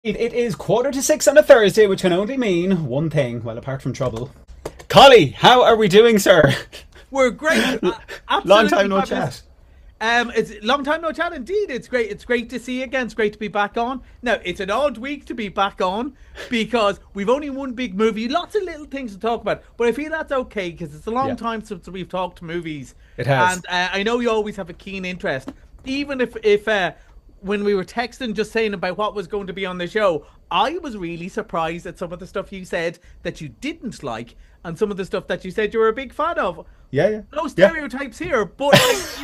It is 5:45 on a Thursday, which can only mean one thing, well, apart from trouble. Collie, how are we doing, sir? We're great. Long Absolutely time no fabulous. chat. It's a long time no chat indeed. It's great. It's great to see you again. It's great to be back on. Now it's an odd week to be back on because we've only one big movie, lots of little things to talk about. But I feel that's okay because it's a long Yeah, time since we've talked movies, it has. and I know you always have a keen interest. Even if when we were texting just saying about what was going to be on the show, I was really surprised at some of the stuff you said that you didn't like and some of the stuff that you said you were a big fan of. Yeah, yeah. No Yeah. stereotypes here, but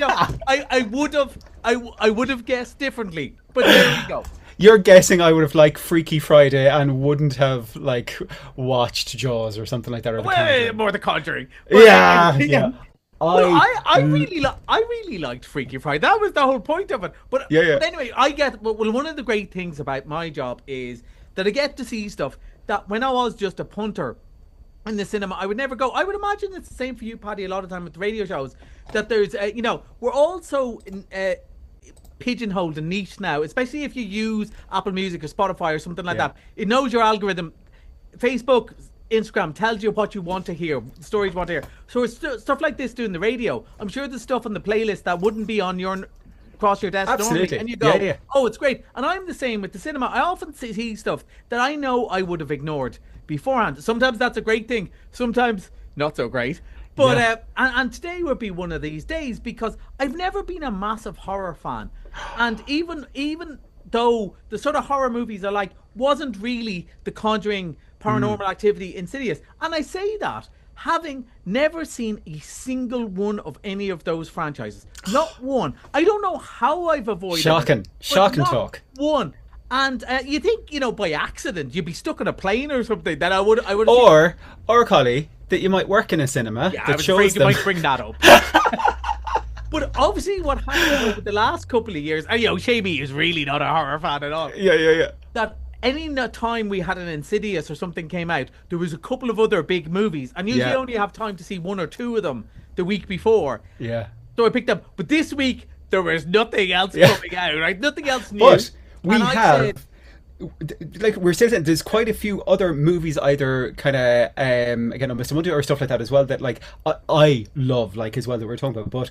I would have guessed differently. But there we go. You're guessing I would have liked Freaky Friday and wouldn't have like watched Jaws or something like that, or The Well, Conjuring. more The Conjuring. But, Yeah, yeah. Well, I, I really liked Freaky Friday. That was the whole point of it. But yeah, yeah, but anyway, I get well. One of the great things about my job is that I get to see stuff that when I was just a punter in the cinema, I would never go. I would imagine it's the same for you, Paddy. A lot of time with the radio shows, that there's, we're also pigeonholed and niche now, especially if you use Apple Music or Spotify or something like yeah. that. It knows your algorithm. Facebook, Instagram tells you what you want to hear, stories you want to hear. So it's stuff like this doing the radio. I'm sure there's stuff on the playlist that wouldn't be on your across your desk normally, Absolutely. and you go, Yeah, yeah. "Oh, it's great." And I'm the same with the cinema. I often see stuff that I know I would have ignored beforehand. Sometimes that's a great thing. Sometimes not so great. But Yeah. and today would be one of these days because I've never been a massive horror fan, and even though the sort of horror movies I like wasn't really The Conjuring, Paranormal Activity, Insidious, and I say that having never seen a single one of any of those franchises, not one. I don't know how I've avoided Shocking, it, but shocking not talk. one. And you think by accident you'd be stuck on a plane or something that I would Or Collie, that you might work in a cinema yeah, I that was shows afraid you them. might bring that up. But obviously, what happened over the last couple of years, and Shamey is really not a horror fan at all. Yeah, yeah, yeah. That any time we had an Insidious or something came out, there was a couple of other big movies, and usually Yeah. only have time to see one or two of them the week before. Yeah. So I picked up. But this week there was nothing else Yeah. coming out, right? Nothing else new. But we And I have, said, like we're still saying, there's quite a few other movies either kind of again on Mr. Monday or stuff like that as well that like I love like as well that we're talking about. But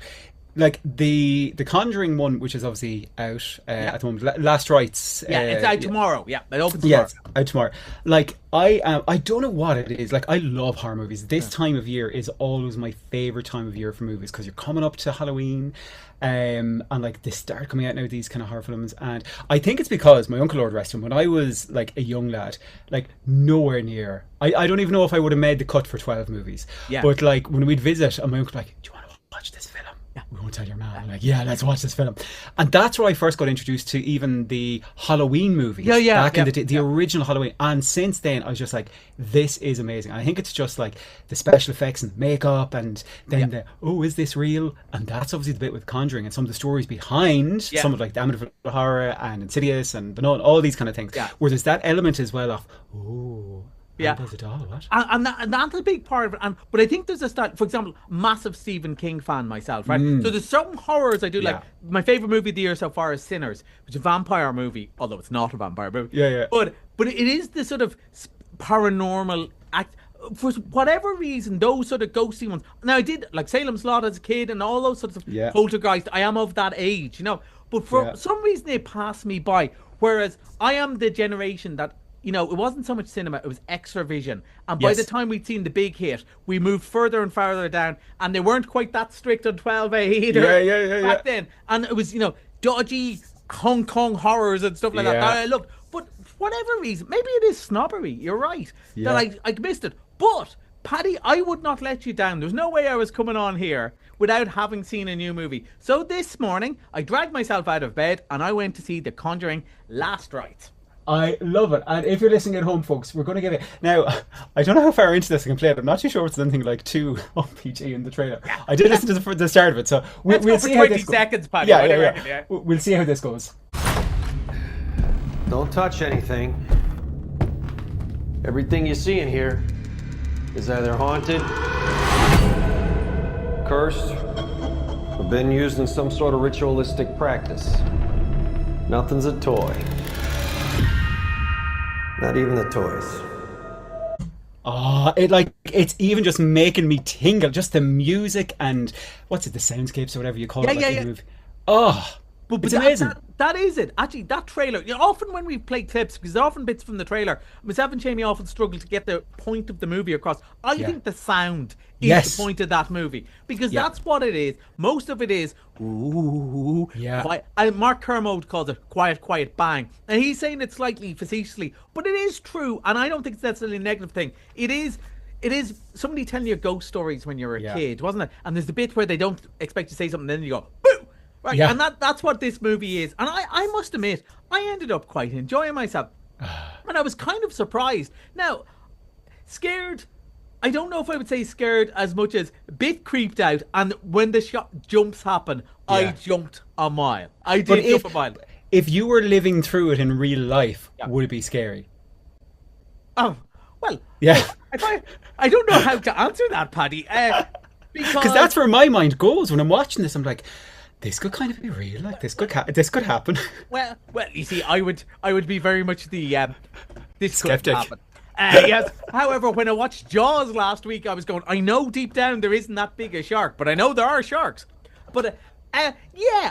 like the Conjuring one, which is obviously out at the moment, Last Rites. yeah, it's out tomorrow. Yeah, it opens Yeah, tomorrow. it's out tomorrow. Like I don't know what it is. Like I love horror movies. This time of year is always my favorite time of year for movies because you're coming up to Halloween, and like they start coming out now these kind of horror films. And I think it's because my uncle, Lord rest him, when I was like a young lad, like nowhere near. I don't even know if I would have made the cut for 12 movies. Yeah. But like when we'd visit, and my uncle like, "Do you want to watch this film?" We won't tell your man. I'm like, yeah, let's watch this film. And that's where I first got introduced to even the Halloween movies. Yeah, Back in yeah, the original Halloween. And since then, I was just like, this is amazing. I think it's just like the special effects and makeup, and then is this real? And that's obviously the bit with Conjuring and some of the stories behind some of like the Amityville Horror and Insidious and The Nun, all these kind of things. Yeah. Where there's that element as well of, oh, Yeah. does it all? What? And that's a big part of it. But I think there's a start. For example, massive Stephen King fan myself, right? So there's some horrors I do like. My favorite movie of the year so far is Sinners, which is a vampire movie, although it's not a vampire movie. Yeah, yeah. But it is the sort of paranormal act. For whatever reason, those sort of ghosty ones. Now I did like Salem's Lot as a kid and all those sorts of poltergeist. I am of that age, But for some reason they pass me by. Whereas I am the generation that. It wasn't so much cinema, it was extra vision. And by the time we'd seen the big hit, we moved further and farther down, and they weren't quite that strict on 12A either back then. And it was, dodgy Hong Kong horrors and stuff like that I loved. But for whatever reason, maybe it is snobbery, you're right, that I missed it. But, Paddy, I would not let you down. There's no way I was coming on here without having seen a new movie. So this morning, I dragged myself out of bed, and I went to see The Conjuring Last Rites. I love it. And if you're listening at home, folks, we're going to give it... Now, I don't know how far into this I can play it. I'm not too sure if it's anything like too PG in the trailer. I did listen to the start of it, so we'll see how this goes. 20 seconds, Paddy. Yeah. We'll see how this goes. Don't touch anything. Everything you see in here is either haunted, cursed, or been used in some sort of ritualistic practice. Nothing's a toy. Not even the toys. Oh, it's even just making me tingle. Just the music and what's it, the soundscapes or whatever you call it, like in the movie. Oh, it's amazing. That is it. Actually, that trailer. Often when we play clips, because there are often bits from the trailer, myself and Jamie often struggle to get the point of the movie across. I think the sound is the point of that movie, because that's what it is. Most of it is quiet. And Mark Kermode calls it quiet, quiet, bang, and he's saying it slightly facetiously, but it is true, and I don't think it's necessarily a negative thing. It is somebody telling you ghost stories when you're a kid, wasn't it? And there's the bit where they don't expect you to say something, and then you go boo. Right, and that's what this movie is. And I must admit, I ended up quite enjoying myself. And I was kind of surprised. Now, scared, I don't know if I would say scared as much as a bit creeped out. And when the jumps happen, I jumped a mile. I did jump a mile. If you were living through it in real life, would it be scary? Oh, well, I don't know how to answer that, Paddy. Because that's where my mind goes when I'm watching this. I'm like, this could kind of be real. Like this could happen. Well, you see, I would be very much the this skeptic. Could happen. Yes. However, when I watched Jaws last week, I was going, I know deep down there isn't that big a shark, but I know there are sharks. But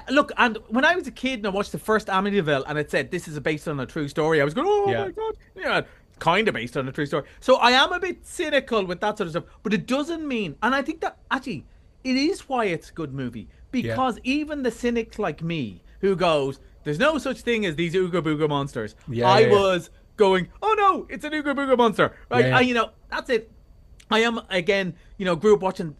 look, and when I was a kid and I watched the first Amityville and it said this is based on a true story, I was going, oh my god, kind of based on a true story. So I am a bit cynical with that sort of stuff, but it doesn't mean, and I think that actually it is why it's a good movie. Because even the cynic like me, who goes, there's no such thing as these Ooga Booga monsters. Was going, oh no, it's an Ooga Booga monster. Right? That's it. I am, again, grew up watching,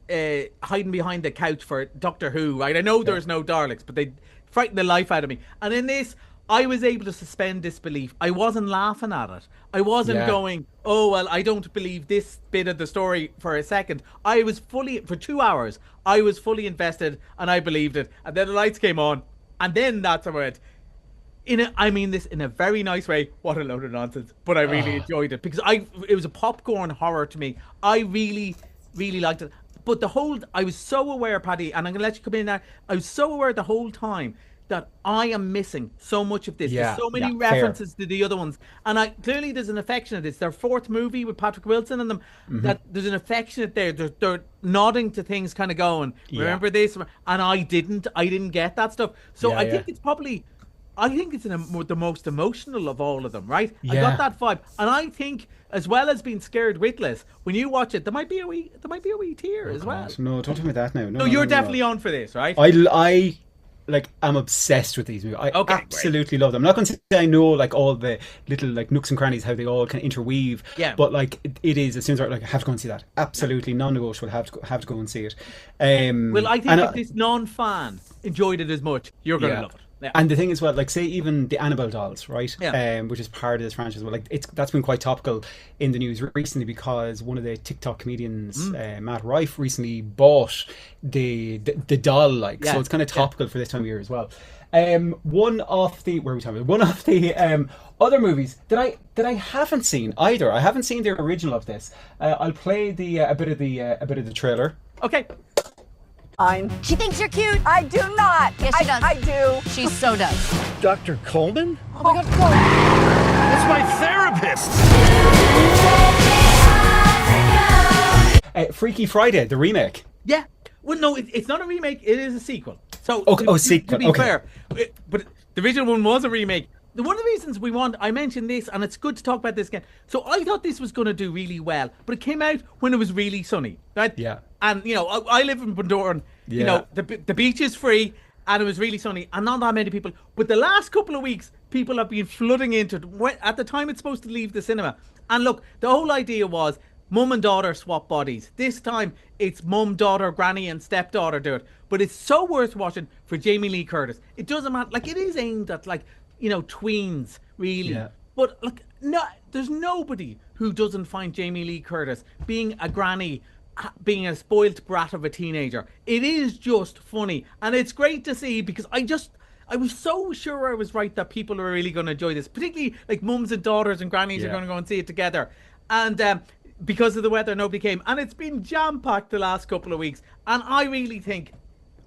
hiding behind the couch for Doctor Who, right? I know there's no Daleks, but they frighten the life out of me. And in this, I was able to suspend disbelief. I wasn't laughing at it. I wasn't going, oh, well, I don't believe this bit of the story for a second. I was for 2 hours, I was fully invested and I believed it. And then the lights came on. And then that's how it I mean this in a very nice way. What a load of nonsense. But I really enjoyed it because it was a popcorn horror to me. I really, really liked it. But I was so aware, Paddy, and I'm going to let you come in now. I was so aware the whole time that I am missing so much of this. There's so many references to the other ones. And clearly there's an affectionate. It's their fourth movie with Patrick Wilson in them. That there's an affectionate there. They're nodding to things, kind of going, remember this? And I didn't get that stuff. So I think it's probably, the most emotional of all of them, right? I got that vibe. And I think, as well as being scared witless, when you watch it, there might be a wee tear as well. No, don't tell me that now. No, you're definitely on for this, right? I'm obsessed with these movies. I absolutely love them. I'm not going to say I know all the little nooks and crannies, how they all can interweave. Yeah. But it is, as soon as I have to go and see that. Absolutely non-negotiable. Have to go and see it. Well, I think if this non-fan enjoyed it as much, you're going to love it. Yeah. And the thing is, say even the Annabelle dolls, right? Yeah. Which is part of this franchise. Well, that's been quite topical in the news recently because one of the TikTok comedians, Matt Rife, recently bought the doll. So it's kind of topical for this time of year as well. One of the other movies that I haven't seen either. I haven't seen the original of this. I'll play a bit of the trailer. Okay. She thinks you're cute. I do not. Yes, she does. I do. She so does. Dr. Coleman? Oh my God, Coleman. That's my therapist. Freaky Friday, the remake. Yeah. Well, no, it's not a remake. It is a sequel. So, sequel. To be fair, but the original one was a remake. One of the reasons I mentioned this, and it's good to talk about this again. So I thought this was going to do really well, but it came out when it was really sunny, right? Yeah. And, I live in Bundoran. The beach is free, and it was really sunny, and not that many people. But the last couple of weeks, people have been flooding into it. At the time it's supposed to leave the cinema. And look, the whole idea was mum and daughter swap bodies. This time, it's mum, daughter, granny, and stepdaughter do it. But it's so worth watching for Jamie Lee Curtis. It doesn't matter. It is aimed at, tweens, really. Yeah. But, there's nobody who doesn't find Jamie Lee Curtis being a granny, being a spoilt brat of a teenager. It is just funny. And it's great to see because I was so sure I was right that people are really going to enjoy this. Particularly, mums and daughters and grannies are going to go and see it together. And because of the weather, nobody came. And it's been jam-packed the last couple of weeks. And I really think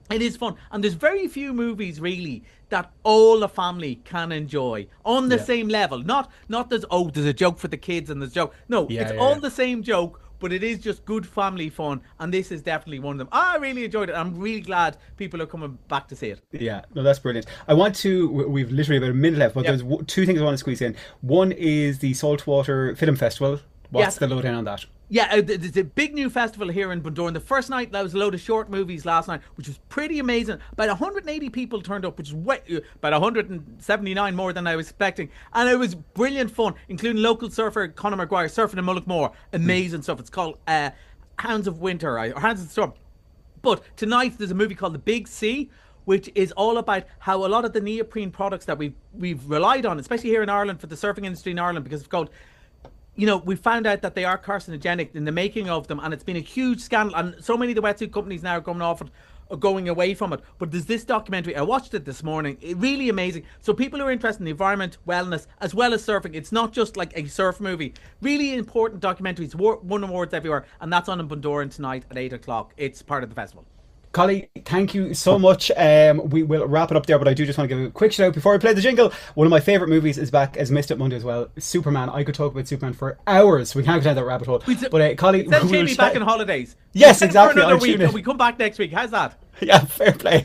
It is fun, and there's very few movies really that all the family can enjoy on the same level. Not there's a joke for the kids and there's a joke. No, it's all the same joke, but it is just good family fun, and this is definitely one of them. I really enjoyed it. I'm really glad people are coming back to see it. Yeah, no, that's brilliant. we've literally about a minute left, but there's two things I want to squeeze in. One is the Saltwater Film Festival. What's the lowdown on that? Yeah, there's a big new festival here in Bundoran. The first night, there was a load of short movies last night, which was pretty amazing. About 180 people turned up, which is about 179 more than I was expecting. And it was brilliant fun, including local surfer Conor Maguire surfing in Mullaghmore. Amazing stuff. It's called Hounds of Winter, or Hounds of the Storm. But tonight, there's a movie called The Big Sea, which is all about how a lot of the neoprene products that we've relied on, especially here in Ireland for the surfing industry in Ireland, because it's called... we found out that they are carcinogenic in the making of them, and it's been a huge scandal. And so many of the wetsuit companies now are coming off it, are going away from it. But there's this documentary. I watched it this morning. Really amazing. So people who are interested in the environment, wellness, as well as surfing, it's not just like a surf movie. Really important documentaries. Won awards everywhere, and that's on in Bundoran tonight at 8:00. It's part of the festival. Collie, thank you so much. We will wrap it up there, but I do just want to give a quick shout out before I play the jingle. One of my favourite movies is back as missed it Monday as well. Superman. I could talk about Superman for hours. We can't go down that rabbit hole. But Collie, send Jamie back on holidays. Yes, exactly. For another week, and we come back next week. How's that? Yeah, fair play.